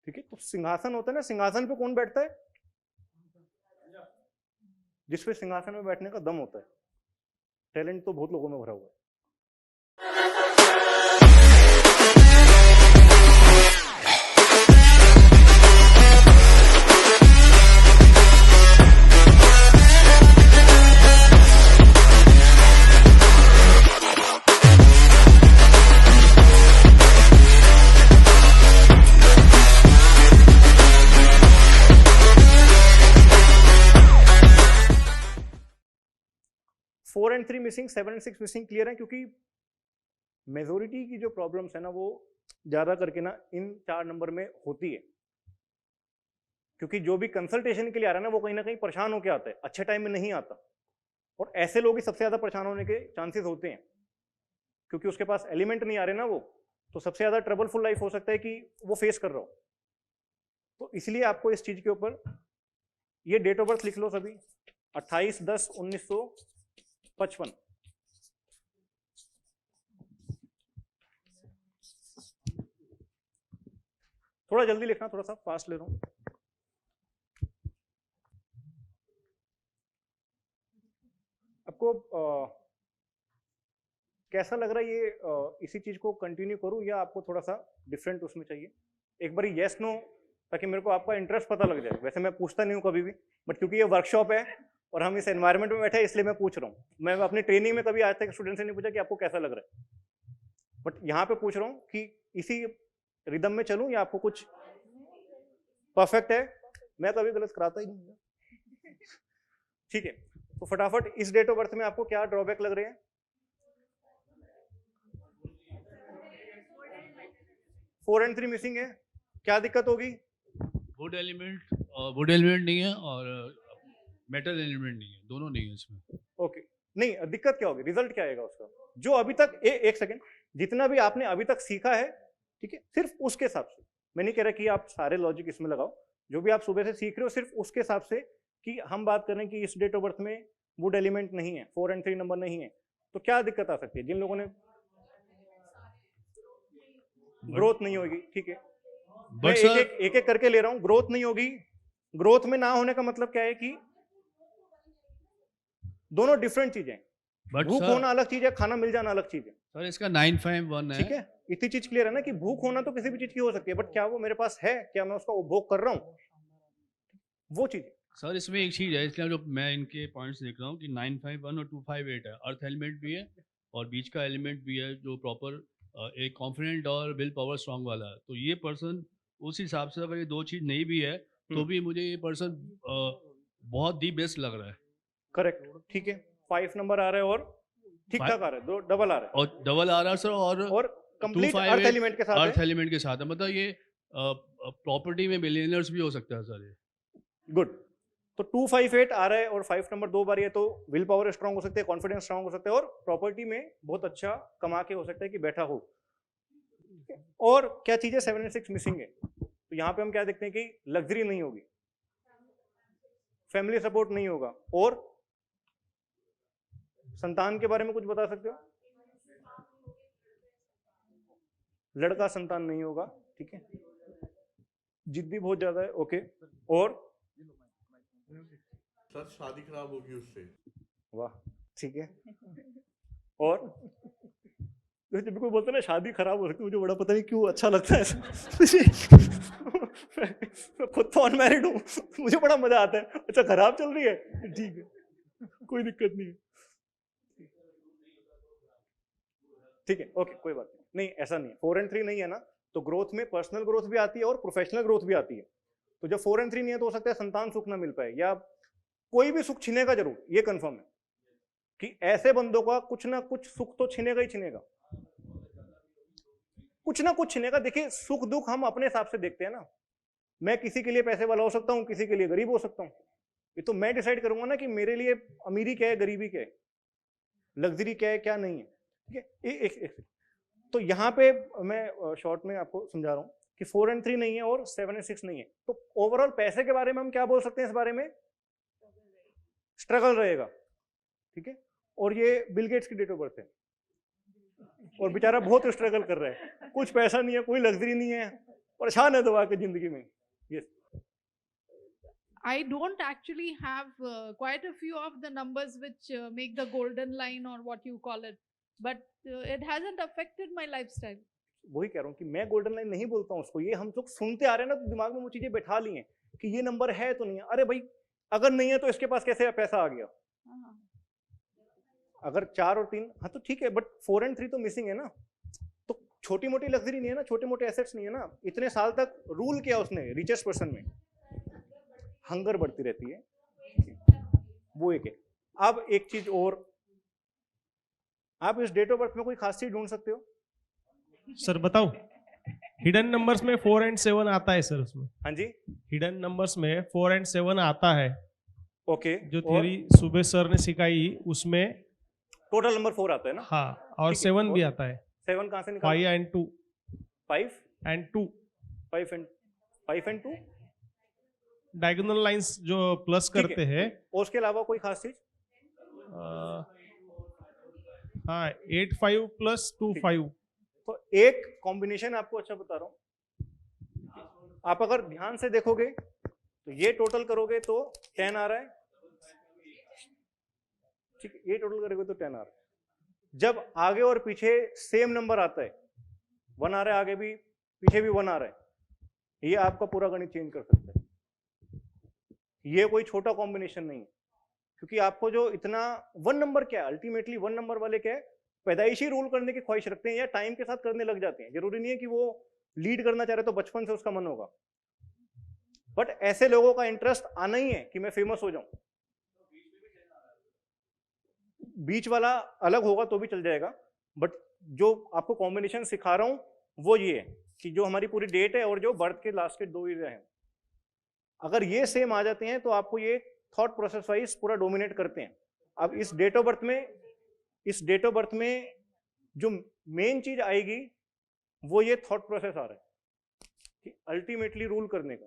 ठीक है, तो सिंहासन होता है ना, सिंहासन पे कौन बैठता है? जिसपे सिंहासन में बैठने का दम होता है। टैलेंट तो बहुत लोगों में भरा हुआ है। 4 and 3 missing, 7 and 6 missing clear है, क्योंकि मेजोरिटी की जो प्रॉब्लम्स है ना वो ज्यादा करके ना इन 4 नंबर में होती है। क्योंकि जो भी कंसल्टेशन के लिए आ रहा है ना वो कहीं ना कहीं परेशान होकर आता है, अच्छे टाइम में नहीं आता, और ऐसे लोग ही सबसे ज्यादा परेशान होने के चांसेस होते हैं, क्योंकि उसके पास एलिमेंट नहीं आ रहे ना वो, तो सबसे ज्यादा ट्रबलफुल लाइफ हो सकता है कि वो फेस कर रहा हो। तो इसलिए आपको इस चीज के ऊपर ये डेट ऑफ बर्थ लिख लो सभी, 28/10/1955। थोड़ा जल्दी लिखना, थोड़ा सा फास्ट ले रहा हूं। आपको कैसा लग रहा है ये, इसी चीज को कंटिन्यू करूं या आपको थोड़ा सा डिफरेंट उसमें चाहिए? एक बार यस नो, ताकि मेरे को आपका इंटरेस्ट पता लग जाए। वैसे मैं पूछता नहीं हूं कभी भी, बट क्योंकि ये वर्कशॉप है और हम इस एनवायरनमेंट में बैठे हैं इसलिए मैं पूछ रहा हूँ। मैं अपनी ट्रेनिंग में कभी आज तक स्टूडेंट से नहीं पूछा कि आपको कैसा लग रहा है, बट यहाँ पे पूछ रहा हूँ कि इसी रिदम में चलूं या आपको कुछ परफेक्ट है? मैं कभी गलत कराता ही नहीं। ठीक है, तो फटाफट इस डेट ऑफ बर्थ में आपको क्या ड्रॉबैक लग रहे हैं? 4 and 3 मिसिंग है, क्या दिक्कत होगी? वुड एलिमेंट नहीं है और मेटल एलिमेंट नहीं है, दोनों नहीं है इसमें। ओके, नहीं दिक्कत क्या होगी, रिजल्ट क्या आएगा उसका? जो अभी तक एक सेकेंड, जितना भी आपने अभी तक सीखा है, ठीक है, सिर्फ उसके हिसाब से, मैं नहीं कह रहा कि आप सारे लॉजिक इसमें लगाओ, जो भी आप सुबह से सीख रहे हो सिर्फ उसके हिसाब से, कि हम बात करें कि इस डेट ऑफ बर्थ में वुड एलिमेंट नहीं है, 4 and 3 नंबर नहीं है, तो क्या दिक्कत आ सकती है? जिन लोगों ने ग्रोथ नहीं होगी, ठीक है, मैं एक एक करके ले रहा हूं। ग्रोथ नहीं होगी, ग्रोथ में ना होने का मतलब क्या है कि दोनों डिफरेंट चीजें, भूख होना अलग चीज है, खाना मिल जाना अलग चीज है। सर इसका 951 है, ठीक है, इतनी चीज क्लियर है ना कि भूख होना तो किसी भी चीज की हो सकती है, बट क्या वो मेरे पास है, क्या मैं उसका उपभोग कर रहा हूं, वो चीज। सर इसमें एक चीज है, इसलिए जो मैं इनके पॉइंट्स देख रहा हूँ कि 951 और 258 है, अर्थ एलिमेंट भी है और बीच का एलिमेंट भी है जो प्रॉपर एक कॉन्फिडेंट और विल पावर स्ट्रांग वाला है। तो ये पर्सन उस हिसाब से अगर ये दो चीज नहीं भी है तो भी मुझे ये पर्सन बहुत दी बेस्ट लग रहा है। करेक्ट, ठीक है, 5 नंबर आ रहा है और ठीक ठाक आ रहा है, दो डबल आ रहा है, और डबल आ रहा है सर, और कंप्लीट अर्थ एलिमेंट के साथ, अर्थ एलिमेंट के साथ है, मतलब ये प्रॉपर्टी में बिलियनर्स भी हो सकता है सर ये। गुड, तो 258 आ रहा है और 5 नंबर 2 बार, ये तो विल पावर स्ट्रांग हो सकते हैं, कॉन्फिडेंस स्ट्रांग हो सकता है, और प्रॉपर्टी में बहुत अच्छा कमा के हो सकता है कि बैठा हो। और क्या चीजें 7 and 6 मिसिंग है, तो यहाँ पे हम क्या देखते हैं कि लग्जरी नहीं होगी, फैमिली सपोर्ट नहीं होगा, और संतान के बारे में कुछ बता सकते हो? लड़का संतान नहीं होगा, ठीक है, जिद्दी बहुत ज्यादा है, ओके, और सर शादी खराब होगी उससे। वाह, ठीक है, और जब कोई बोलता है ना शादी खराब हो सकती है, मुझे बड़ा पता नहीं क्यों अच्छा लगता है खुद तो अनमैरिड हूँ, मुझे बड़ा मजा आता है। अच्छा खराब चल रही है, ठीक है, कोई दिक्कत नहीं है, ठीक है, ओके, कोई बात नहीं, ऐसा नहीं है। 4 and 3 नहीं है ना, तो ग्रोथ में पर्सनल ग्रोथ भी आती है और प्रोफेशनल ग्रोथ भी आती है। तो जब 4 and 3 नहीं है तो हो सकता है संतान सुख ना मिल पाए, या कोई भी सुख छिनेगा जरूर, ये कंफर्म है कि ऐसे बंदों का कुछ ना कुछ सुख तो छिनेगा ही छिनेगा, कुछ ना कुछ छिनेगा। देखिए सुख दुख हम अपने हिसाब से देखते हैं ना, मैं किसी के लिए पैसे वाला हो सकता हूं, किसी के लिए गरीब हो सकता हूं, ये तो मैं डिसाइड करूंगा ना कि मेरे लिए अमीरी क्या है, गरीबी क्या है, लग्जरी क्या है, क्या नहीं है, ठीक है। एक तो यहाँ पे मैं शॉर्ट में आपको समझा रहा हूं कि 4 and 3 नहीं है और 7 and 6 नहीं है, तो ओवरऑल पैसे के बारे में हम क्या बोल सकते हैं? इस बारे में स्ट्रगल रहेगा, ठीक है, और ये बिल गेट्स की डेट ऑफ बर्थ है और बेचारा बहुत स्ट्रगल कर रहा है, कुछ पैसा नहीं है, कोई लग्जरी नहीं है, परेशान है दवा के जिंदगी में। Yes I don't actually have quite a few of the numbers which make the golden line or what you call it, but it hasn't affected my lifestyle. वही कह रहा हूँ कि मैं गोल्डन लाइन नहीं बोलता हूँ उसको, ये हम लोग सुनते आ रहे हैं ना, तो दिमाग में वो चीजें बैठा ली हैं कि ये नंबर है तो नहीं है। अरे भाई अगर नहीं है तो इसके पास कैसे पैसा आ गया? अगर 4 और 3, हाँ तो ठीक है, बट 4 और 3 तो मिसिंग है ना। तो छोटी मोटी लग्जरी नहीं है ना, छोटे मोटे एसेट्स नहीं है ना। इतने साल तक रूल किया उसने रिचेस्ट पर्सन में, हंगर बढ़ती रहती है, वो एक है। अब एक चीज और, आप इस डेट ऑफ बर्थ में कोई खास चीज ढूंढ सकते हो? सर बताओ, हिडन नंबर्स में 4 और 7 आता है सर उसमें। हाँ जी, हिडन नंबर्स में 4 और 7 आता है। ओके, जो थ्योरी सुबह सर ने सिखाई उसमें टोटल नंबर 4 आता है ना? हाँ, और ठीक है, 7 भी और? आता है। 7 कहां से निकाला? 5 and 2 5 and 2 5 and 2 diagonal lines जो प्लस ठीक है। करते हैं। और उसके अलावा कोई खास चीज? हाँ, 8 5 प्लस 2 5। तो एक कॉम्बिनेशन आपको अच्छा बता रहा हूं, आप अगर ध्यान से देखोगे तो ये टोटल करोगे तो 10 आ रहा है, ठीक है, ये टोटल करोगे तो 10 आ रहा है। जब आगे और पीछे सेम नंबर आता है, 1 आ रहा है, आगे भी पीछे भी 1 आ रहा है, ये आपका पूरा गणित चेंज कर सकता है। ये कोई छोटा कॉम्बिनेशन नहीं है, क्योंकि आपको जो इतना 1 नंबर क्या है, अल्टीमेटली 1 नंबर वाले क्या है, पैदाइशी रूल करने की ख्वाहिश रखते हैं या टाइम के साथ करने लग जाते हैं। जरूरी नहीं है कि वो लीड करना चाह रहे तो बचपन से उसका मन होगा, बट ऐसे लोगों का इंटरेस्ट आना ही है कि मैं फेमस हो जाऊं। बीच वाला अलग होगा तो भी चल जाएगा, बट जो आपको कॉम्बिनेशन सिखा रहा हूं वो ये है कि जो हमारी पूरी डेट है और जो बर्थ के लास्ट के 2 ईयर हैं, अगर ये सेम आ जाते हैं तो आपको ये थॉट प्रोसेस वाइज पूरा डोमिनेट करते हैं। अब इस डेट ऑफ बर्थ में जो मेन चीज आएगी वो ये थॉट प्रोसेस आ रहा है कि अल्टीमेटली रूल करने का,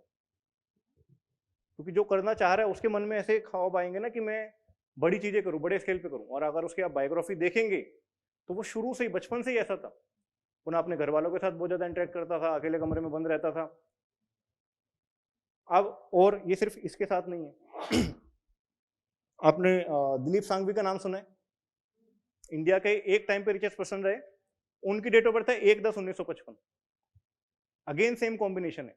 क्योंकि जो करना चाह रहा है उसके मन में ऐसे ख्वाब आएंगे ना कि मैं बड़ी चीजें करूं, बड़े स्केल पे करूं। और अगर उसकी आप बायोग्राफी देखेंगे तो वो शुरू से ही, बचपन से ही ऐसा था। पुनः अपने घर वालों के साथ बहुत ज्यादा इंटरेक्ट करता था, अकेले कमरे में बंद रहता था। अब और ये सिर्फ इसके साथ नहीं है आपने दिलीप सांघवी का नाम सुना है? इंडिया के एक टाइम पे रिचेस्ट पर्सन रहे, उनकी डेट ऑफ बर्थ है 1/10/1955। अगेन सेम कॉम्बिनेशन है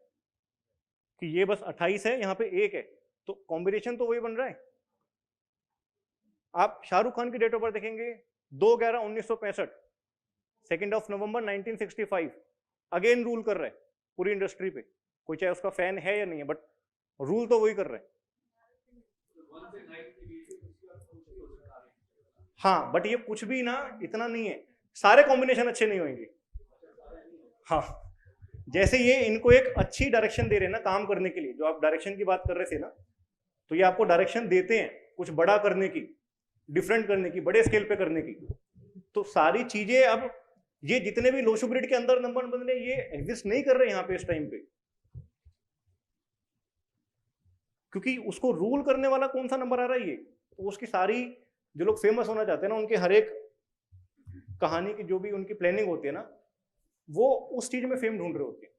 कि ये बस 28 है, यहाँ पे 1 है, तो कॉम्बिनेशन तो वही बन रहा है। आप शाहरुख खान की डेट ऑफ बर्थ देखेंगे 2/11/1965, 2 नवंबर 1965, अगेन रूल कर रहा है पूरी इंडस्ट्री पे, कोई चाहे उसका फैन है या नहीं है, बट रूल तो वही कर रहा है। हाँ, बट ये कुछ भी ना इतना नहीं है, सारे कॉम्बिनेशन अच्छे नहीं होंगे। हाँ, जैसे ये इनको एक अच्छी डायरेक्शन दे रहे हैं ना काम करने के लिए, जो आप डायरेक्शन की बात कर रहे थे ना, तो ये आपको डायरेक्शन देते हैं कुछ बड़ा करने की, डिफरेंट करने की, बड़े स्केल पे करने की। तो सारी चीजें अब ये जितने भी लोशो ग्रिड के अंदर नंबर बन रहे, ये एग्जिस्ट नहीं कर रहे यहाँ पे इस टाइम पे, क्योंकि उसको रूल करने वाला कौन सा नंबर आ रहा है ये, तो उसकी सारी, जो लोग फेमस होना चाहते हैं ना, उनके हर एक कहानी की जो भी उनकी प्लानिंग होती है ना, वो उस चीज में फेम ढूंढ रहे होते हैं।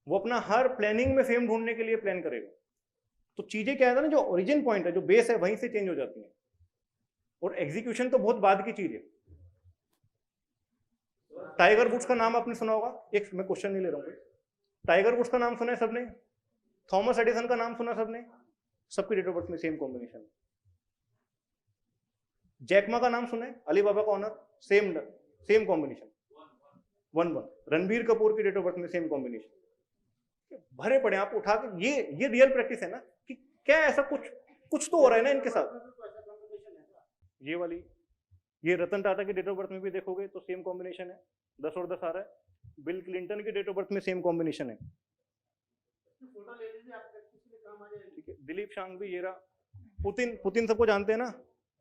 वो अपना हर प्लानिंग में फेम ढूंढने के लिए प्लान करेगा। तो चीजें क्या है ना, जो ओरिजिन पॉइंट है, जो बेस है, वहीं से चेंज हो जाती है, और एग्जीक्यूशन तो बहुत बाद की चीज है। टाइगर वुड्स का नाम आपने सुना होगा, एक मैं क्वेश्चन नहीं ले रहा हूँ, टाइगर वुड्स का नाम सुना है सबने? थॉमस एडिसन का नाम सुना सबने? सबकी डेट ऑफ बर्थ में सेम कॉम्बिनेशन। जैकमा का नाम सुना है? अली बाबा का owner, same combination 1/1। Ranbir Kapoor की डेट ऑफ बर्थ में सेम कॉम्बिनेशन। भरे पड़े आप उठा के, ये रियल प्रैक्टिस है ना, कि क्या ऐसा कुछ तो हो रहा है ना इनके साथ। ये वाली, ये रतन टाटा की डेट ऑफ बर्थ में भी देखोगे तो सेम कॉम्बिनेशन है, 10 और 10 आ रहा है। बिल क्लिंटन की डेट ऑफ बर्थ में सेम कॉम्बिनेशन है, ठीक है। दिलीप शांघवी, ये रहा। पुतिन सबको जानते हैं ना,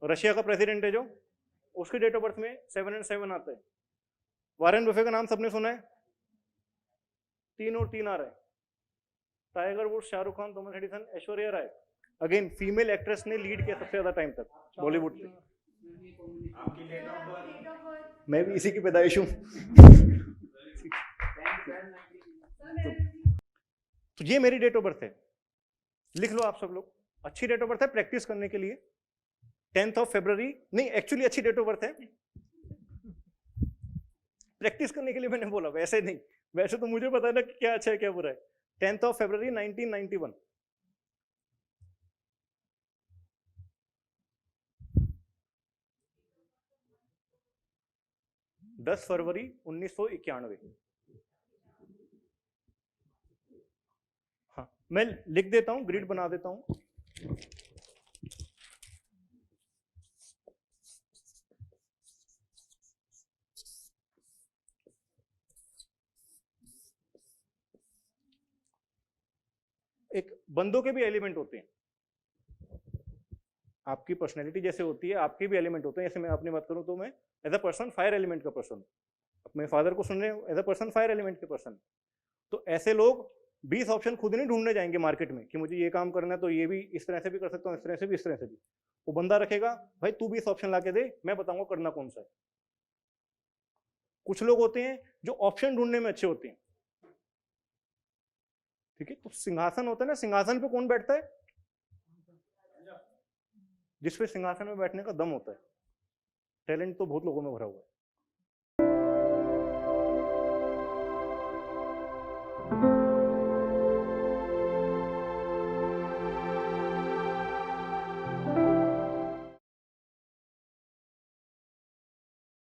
रशिया का प्रेसिडेंट है जो, उसकी डेट ऑफ बर्थ में 7 और 7 आता है। वारेन बफे का नाम सबने सुना है? 3 और 3 आ रहा है। Tiger Woods, Shahrukh Khan, Thomas Edison, Aishwarya Rai, again female actress ने लीड किया सबसे ज्यादा टाइम तक बॉलीवुड पे। मैं भी इसी की पैदाइश हूँ। तो ये मेरी डेट ऑफ बर्थ है, लिख लो आप सब लोग। अच्छी डेट ऑफ बर्थ है प्रैक्टिस करने के लिए। 10th ऑफ February, नहीं एक्चुअली अच्छी डेट ऑफ बर्थ है, प्रैक्टिस करने के लिए मैंने बोला, वैसे नहीं, वैसे तो मुझे पता है ना कि क्या अच्छा है क्या बुरा है। 10th of February 1991। 10 फरवरी 1991। हाँ, मैं लिख देता हूं, ग्रिड बना देता हूं। एक बंदों के भी एलिमेंट होते हैं, आपकी पर्सनैलिटी जैसे होती है आपके भी एलिमेंट होते हैं। जैसे मैं अपनी बात करूं तो मैं as a person fire element का पर्सन, अपने फादर को सुन रहे हो, as a person fire element के पर्सन। तो ऐसे लोग 20 ऑप्शन खुद नहीं ढूंढने जाएंगे मार्केट में कि मुझे ये काम करना है तो ये भी इस तरह से भी कर सकता हूँ, इस तरह से भी, इस तरह से भी। वो बंदा रखेगा भाई तू 20 ऑप्शन ला के दे, मैं बताऊंगा करना कौन सा है। कुछ लोग होते हैं जो ऑप्शन ढूंढने में अच्छे होते हैं, ठीक है। तो सिंहासन होता है ना, सिंहासन पे कौन बैठता है? जिसपे सिंहासन में बैठने का दम होता है। टैलेंट तो बहुत लोगों में भरा हुआ है।